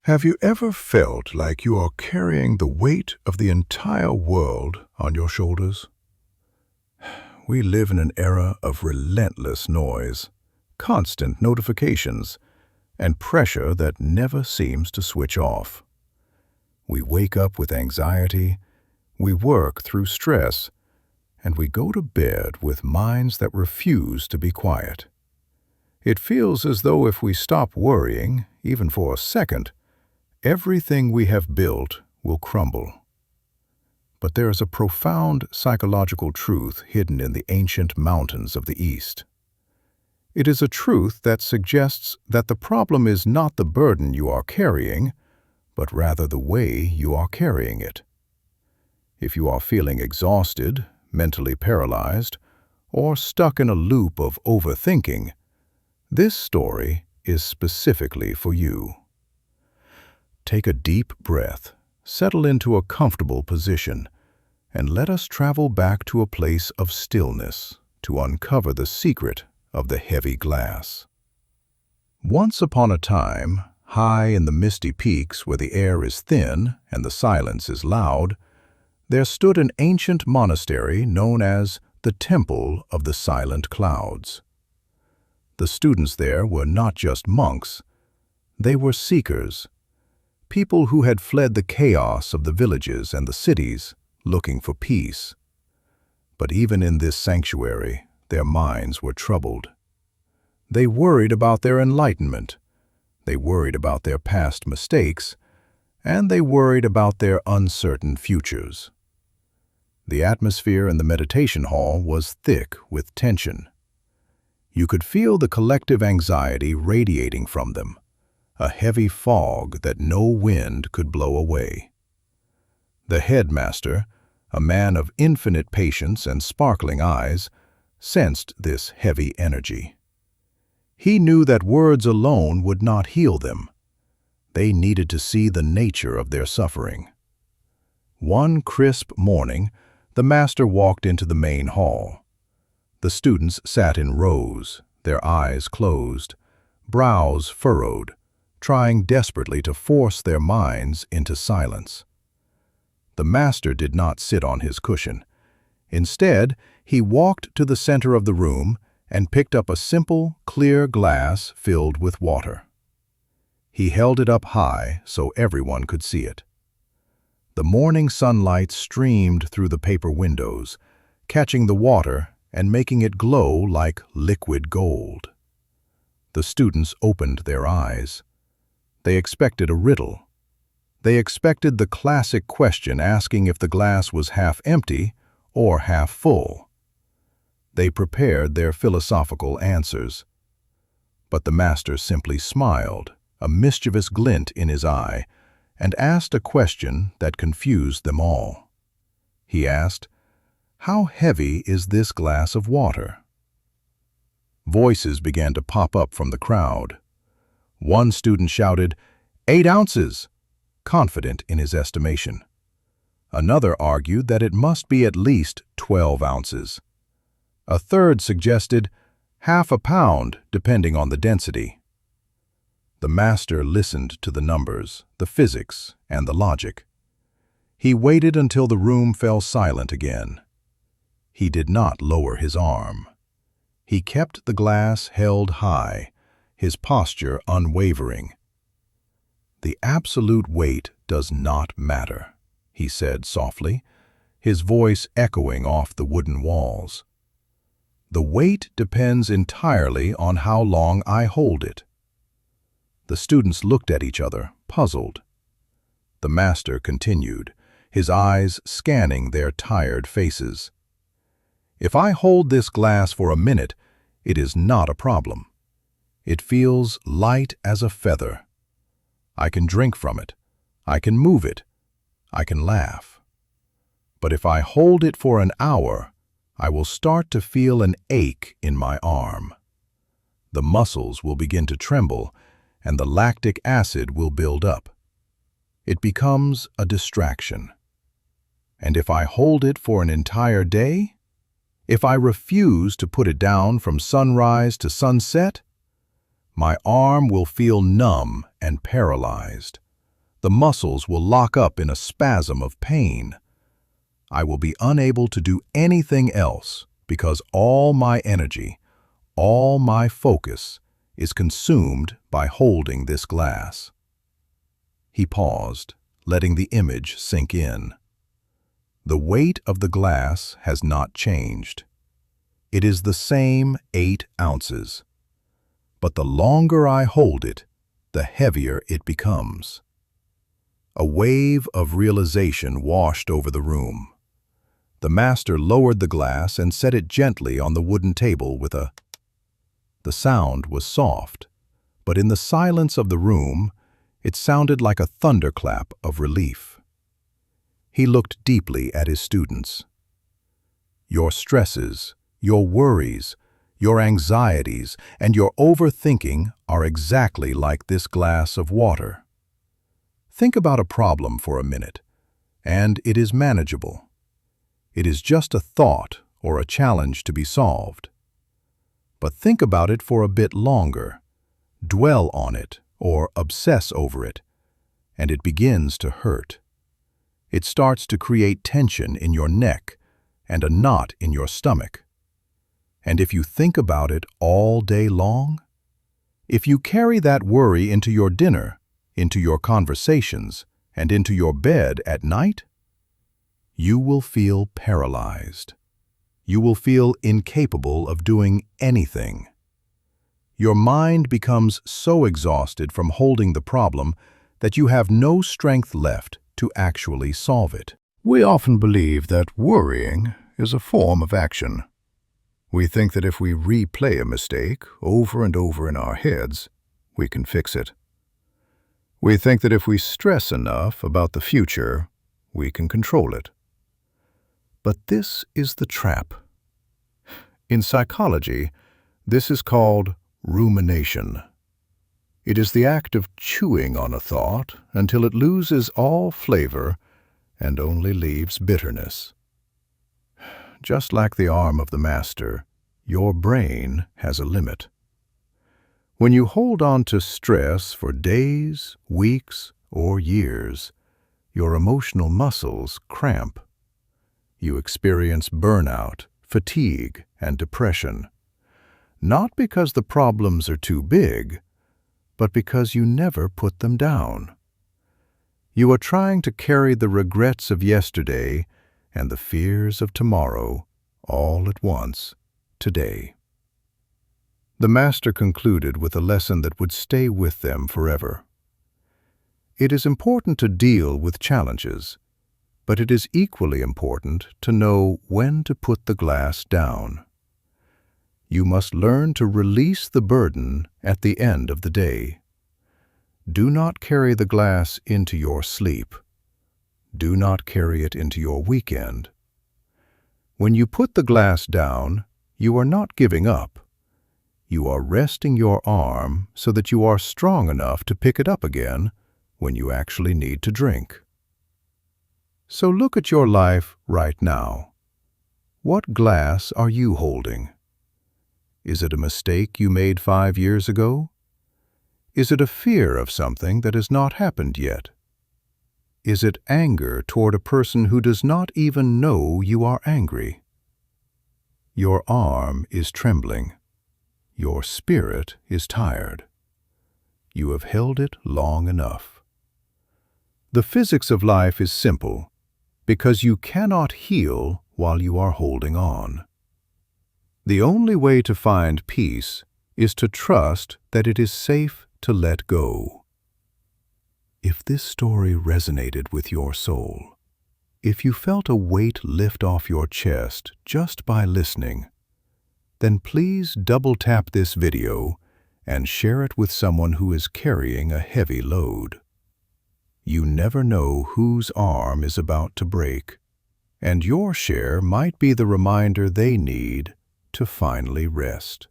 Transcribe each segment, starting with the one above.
Have you ever felt like you are carrying the weight of the entire world on your shoulders? We live in an era of relentless noise, constant notifications, and pressure that never seems to switch off. We wake up with anxiety, we work through stress, and we go to bed with minds that refuse to be quiet. It feels as though if we stop worrying, even for a second, everything we have built will crumble. But there is a profound psychological truth hidden in the ancient mountains of the East. It is a truth that suggests that the problem is not the burden you are carrying, but rather the way you are carrying it. If you are feeling exhausted, mentally paralyzed, or stuck in a loop of overthinking, this story is specifically for you. Take a deep breath, settle into a comfortable position, and let us travel back to a place of stillness to uncover the secret of the heavy glass. Once upon a time, high in the misty peaks where the air is thin and the silence is loud, there stood an ancient monastery known as the Temple of the Silent Clouds. The students there were not just monks, they were seekers, people who had fled the chaos of the villages and the cities, looking for peace. But even in this sanctuary, their minds were troubled. They worried about their enlightenment, they worried about their past mistakes, and they worried about their uncertain futures. The atmosphere in the meditation hall was thick with tension. You could feel the collective anxiety radiating from them, a heavy fog that no wind could blow away. The headmaster, a man of infinite patience and sparkling eyes, sensed this heavy energy. He knew that words alone would not heal them. They needed to see the nature of their suffering. One crisp morning, the master walked into the main hall. The students sat in rows, their eyes closed, brows furrowed, trying desperately to force their minds into silence. The master did not sit on his cushion. Instead, he walked to the center of the room and picked up a simple, clear glass filled with water. He held it up high so everyone could see it. The morning sunlight streamed through the paper windows, catching the water and making it glow like liquid gold. The students opened their eyes. They expected a riddle. They expected the classic question asking if the glass was half empty or half full. They prepared their philosophical answers. But the master simply smiled, a mischievous glint in his eye, and asked a question that confused them all. He asked, "How heavy is this glass of water?" Voices began to pop up from the crowd. One student shouted, 8 ounces, confident in his estimation. Another argued that it must be at least 12 ounces. A third suggested half a pound, depending on the density. The master listened to the numbers, the physics, and the logic. He waited until the room fell silent again. He did not lower his arm. He kept the glass held high, his posture unwavering. "The absolute weight does not matter," he said softly, his voice echoing off the wooden walls. "The weight depends entirely on how long I hold it." The students looked at each other, puzzled. The master continued, his eyes scanning their tired faces. "If I hold this glass for a minute, it is not a problem. It feels light as a feather. I can drink from it. I can move it. I can laugh. But if I hold it for an hour, I will start to feel an ache in my arm. The muscles will begin to tremble, and the lactic acid will build up. It becomes a distraction. And if I hold it for an entire day, if I refuse to put it down from sunrise to sunset, my arm will feel numb and paralyzed. The muscles will lock up in a spasm of pain. I will be unable to do anything else because all my energy, all my focus is consumed by holding this glass. He paused, letting the image sink in. The weight of the glass has not changed. It is the same 8 ounces. But the longer I hold it, the heavier it becomes. A wave of realization washed over the room. The master lowered the glass and set it gently on the wooden table with a... The sound was soft, but in the silence of the room, it sounded like a thunderclap of relief. He looked deeply at his students. Your stresses, your worries, your anxieties, and your overthinking are exactly like this glass of water. Think about a problem for a minute, and it is manageable. It is just a thought or a challenge to be solved. But think about it for a bit longer, dwell on it or obsess over it, and it begins to hurt. It starts to create tension in your neck and a knot in your stomach. And if you think about it all day long, if you carry that worry into your dinner, into your conversations, and into your bed at night, you will feel paralyzed. You will feel incapable of doing anything. Your mind becomes so exhausted from holding the problem that you have no strength left to actually solve it. We often believe that worrying is a form of action. We think that if we replay a mistake over and over in our heads, we can fix it. We think that if we stress enough about the future, we can control it. But this is the trap. In psychology, this is called rumination. It is the act of chewing on a thought until it loses all flavor and only leaves bitterness. Just like the arm of the master, your brain has a limit. When you hold on to stress for days, weeks, or years, your emotional muscles cramp. You experience burnout, fatigue, and depression. Not because the problems are too big, but because you never put them down. You are trying to carry the regrets of yesterday and the fears of tomorrow all at once, today. The master concluded with a lesson that would stay with them forever. It is important to deal with challenges, but it is equally important to know when to put the glass down. You must learn to release the burden at the end of the day. Do not carry the glass into your sleep. Do not carry it into your weekend. When you put the glass down, you are not giving up. You are resting your arm so that you are strong enough to pick it up again when you actually need to drink. So look at your life right now. What glass are you holding? Is it a mistake you made 5 years ago? Is it a fear of something that has not happened yet? Is it anger toward a person who does not even know you are angry? Your arm is trembling. Your spirit is tired. You have held it long enough. The physics of life is simple because you cannot heal while you are holding on. The only way to find peace is to trust that it is safe to let go. If this story resonated with your soul, if you felt a weight lift off your chest just by listening, then please double tap this video and share it with someone who is carrying a heavy load. You never know whose arm is about to break, and your share might be the reminder they need to finally rest.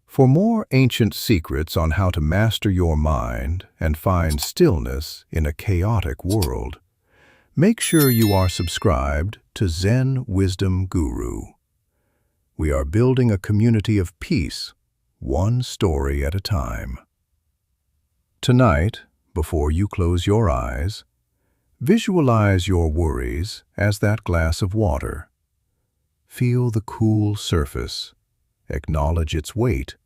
For more ancient secrets on how to master your mind and find stillness in a chaotic world, make sure you are subscribed to Zen Wisdom Guru. We are building a community of peace, one story at a time. Tonight, Before you close your eyes, visualize your worries as that glass of water. Feel the cool surface, acknowledge its weight,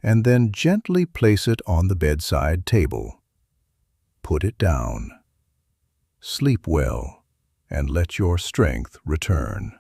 and then gently place it on the bedside table. Put it down. Sleep well, and let your strength return.